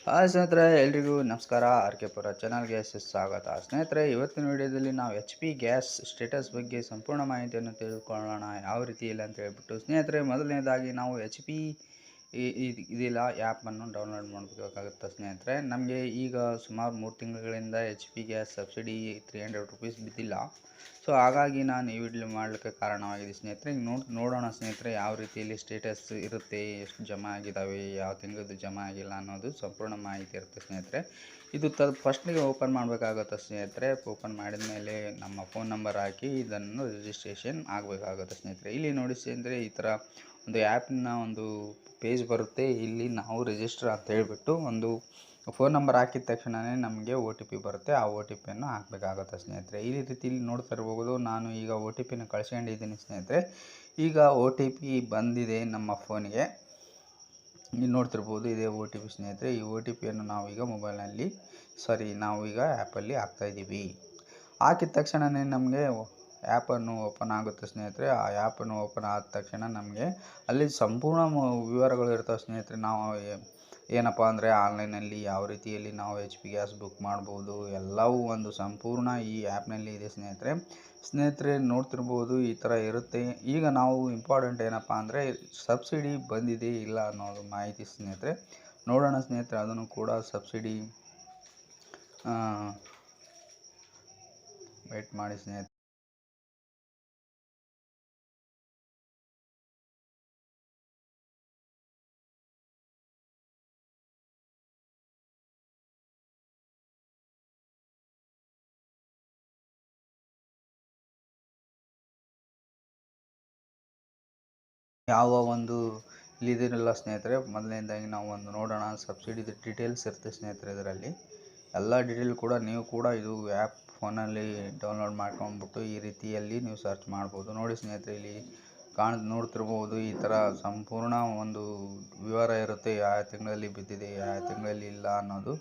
Hi ಸ್ನೇಹಿತರೆ, ಎಲ್ರಿಗೂ ನಮಸ್ಕಾರ. ಆರ್ ಕೆ ಪುರ ಚಾನಲ್ಗೆ ಸ್ವಾಗತ. ಸ್ನೇಹಿತರೆ, ಇವತ್ತಿನ ವಿಡಿಯೋದಲ್ಲಿ ನಾವು ಎಚ್ ಪಿ ಗ್ಯಾಸ್ ಸ್ಟೇಟಸ್ ಬಗ್ಗೆ ಸಂಪೂರ್ಣ ಮಾಹಿತಿಯನ್ನು ತಿಳಿದುಕೊಳ್ಳೋಣ. ಯಾವ ರೀತಿ ಇಲ್ಲ ಅಂತ ಹೇಳ್ಬಿಟ್ಟು ಸ್ನೇಹಿತರೆ, ಮೊದಲನೇದಾಗಿ ನಾವು ಎಚ್ ಪಿ ಇದಿಲ್ಲ ಆ್ಯಪನ್ನು ಡೌನ್ಲೋಡ್ ಮಾಡಬೇಕಾಗುತ್ತೆ. ಸ್ನೇಹಿತರೆ, ನಮಗೆ ಈಗ ಸುಮಾರು 3 ತಿಂಗಳುಗಳಿಂದ H P gas subsidy 300 rupees ಬಿದ್ದಿಲ್ಲ. ಸೊ ಹಾಗಾಗಿ ನಾನು ಈ ವಿಡಿಯೋ ಮಾಡಲಿಕ್ಕೆ ಕಾರಣವಾಗಿದೆ. ಸ್ನೇಹಿತರೆ, ಈಗ ನೋಡೋಣ ಸ್ನೇಹಿತರೆ, ಯಾವ ರೀತಿಯಲ್ಲಿ ಸ್ಟೇಟಸ್ ಇರುತ್ತೆ, ಎಷ್ಟು ಜಮಾ ಆಗಿದ್ದಾವೆ, ಯಾವ ತಿಂಗಳದ್ದು ಜಮಾ ಆಗಿಲ್ಲ ಅನ್ನೋದು ಸಂಪೂರ್ಣ ಮಾಹಿತಿ ಇರುತ್ತೆ. ಸ್ನೇಹಿತರೆ, ಇದು ಫಸ್ಟ್ನಿಗೆ ಓಪನ್ ಮಾಡಬೇಕಾಗುತ್ತೆ. ಸ್ನೇಹಿತರೆ, ಓಪನ್ ಮಾಡಿದ ಮೇಲೆ ನಮ್ಮ ಫೋನ್ ನಂಬರ್ ಹಾಕಿ ಇದನ್ನು ರಿಜಿಸ್ಟ್ರೇಷನ್ ಆಗಬೇಕಾಗುತ್ತೆ. ಸ್ನೇಹಿತರೆ, ಇಲ್ಲಿ ನೋಡಿ ಸ್ನೇಹಿತರೆ, ಈ ಥರ ಒಂದು ಆ್ಯಪ್ನ ಒಂದು ಪೇಜ್ ಬರುತ್ತೆ. ಇಲ್ಲಿ ನಾವು ರಿಜಿಸ್ಟರ್ ಅಂತ ಹೇಳಿಬಿಟ್ಟು ಒಂದು ಫೋನ್ ನಂಬರ್ ಹಾಕಿದ ತಕ್ಷಣವೇ ನಮಗೆ ಒ ಟಿ ಪಿ ಬರುತ್ತೆ. ಆ ಒ ಟಿ ಪಿಯನ್ನು ಹಾಕಬೇಕಾಗುತ್ತೆ. ಸ್ನೇಹಿತರೆ, ಈ ರೀತಿ ಇಲ್ಲಿ ನೋಡ್ತಾ ಇರ್ಬೋದು, ನಾನು ಈಗ ಒ ಟಿ ಪಿನ ಕಳ್ಸ್ಕೊಂಡಿದ್ದೀನಿ. ಸ್ನೇಹಿತರೆ, ಈಗ ಒ ಟಿ ಪಿ ಬಂದಿದೆ ನಮ್ಮ ಫೋನಿಗೆ. ಇಲ್ಲಿ ನೋಡ್ತಿರ್ಬೋದು, ಇದೇ ಒ ಟಿ ಪಿ. ಸ್ನೇಹಿತರೆ, ಈ ಒ ಟಿ ಪಿಯನ್ನು ನಾವೀಗ ಮೊಬೈಲ್ನಲ್ಲಿ ನಾವು ಈಗ ಆ್ಯಪಲ್ಲಿ ಹಾಕ್ತಾಯಿದ್ದೀವಿ. ಹಾಕಿದ ತಕ್ಷಣವೇ ನಮಗೆ ಆ್ಯಪನ್ನು ಓಪನ್ ಆಗುತ್ತೆ. ಸ್ನೇಹಿತರೆ, ಆ ಆ್ಯಪನ್ನು ಓಪನ್ ಆದ ತಕ್ಷಣ ನಮಗೆ ಅಲ್ಲಿ ಸಂಪೂರ್ಣ ವಿವರಗಳು ಇರ್ತವೆ. ಸ್ನೇಹಿತರೆ, ನಾವು ಏನಪ್ಪ ಅಂದರೆ ಆನ್ಲೈನಲ್ಲಿ ಯಾವ ರೀತಿಯಲ್ಲಿ ನಾವು ಎಚ್ ಪಿ ಗ್ಯಾಸ್ ಬುಕ್ ಮಾಡ್ಬೋದು, ಎಲ್ಲವೂ ಒಂದು ಸಂಪೂರ್ಣ ಈ ಆ್ಯಪ್ನಲ್ಲಿ ಇದೆ. ಸ್ನೇಹಿತರೆ ನೋಡ್ತಿರ್ಬೋದು, ಈ ಥರ ಇರುತ್ತೆ. ಈಗ ನಾವು ಇಂಪಾರ್ಟೆಂಟ್ ಏನಪ್ಪ ಅಂದರೆ ಸಬ್ಸಿಡಿ ಬಂದಿದೆ ಇಲ್ಲ ಅನ್ನೋದು ಮಾಹಿತಿ. ಸ್ನೇಹಿತರೆ, ನೋಡೋಣ ಸ್ನೇಹಿತರೆ, ಅದನ್ನು ಕೂಡ ಸಬ್ಸಿಡಿ ವೇಟ್ ಮಾಡಿ ಸ್ನೇಹಿತರೆ. ಯಾವ ಒಂದು ಇಲ್ಲಿದಿರಲ್ಲ ಸ್ನೇಹಿತರೆ, ಮೊದಲನೇದಾಗಿ ನಾವು ಒಂದು ನೋಡೋಣ. ಸಬ್ಸಿಡಿದು ಡೀಟೇಲ್ಸ್ ಇರುತ್ತೆ ಸ್ನೇಹಿತರೆ. ಇದರಲ್ಲಿ ಎಲ್ಲ ಡೀಟೇಲ್ ಕೂಡ ನೀವು ಕೂಡ ಇದು ಆ್ಯಪ್ ಫೋನಲ್ಲಿ ಡೌನ್ಲೋಡ್ ಮಾಡ್ಕೊಂಡ್ಬಿಟ್ಟು ಈ ರೀತಿಯಲ್ಲಿ ನೀವು ಸರ್ಚ್ ಮಾಡ್ಬೋದು. ನೋಡಿ ಸ್ನೇಹಿತರೆ, ಇಲ್ಲಿ ನೋಡ್ತಿರ್ಬೋದು, ಈ ಥರ ಸಂಪೂರ್ಣ ಒಂದು ವಿವರ ಇರುತ್ತೆ. ಯಾವ ತಿಂಗಳಲ್ಲಿ ಬಿದ್ದಿದೆ, ಯಾವ ತಿಂಗಳಲ್ಲಿ ಇಲ್ಲ ಅನ್ನೋದು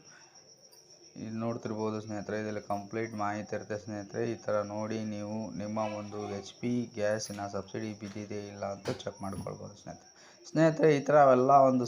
ಇಲ್ಲಿ ನೋಡ್ತಿರ್ಬೋದು. ಸ್ನೇಹಿತರೆ, ಇದರಲ್ಲಿ ಕಂಪ್ಲೀಟ್ ಮಾಹಿತಿ ಇರುತ್ತೆ. ಸ್ನೇಹಿತರೆ, ಈ ಥರ ನೋಡಿ ನೀವು ನಿಮ್ಮ ಒಂದು ಎಚ್ ಪಿ ಗ್ಯಾಸಿನ ಸಬ್ಸಿಡಿ ಬಿದ್ದಿದೆ ಇಲ್ಲ ಅಂತ ಚೆಕ್ ಮಾಡ್ಕೊಳ್ಬೋದು. ಸ್ನೇಹಿತರೆ, ಈ ಥರ ಅವೆಲ್ಲ ಒಂದು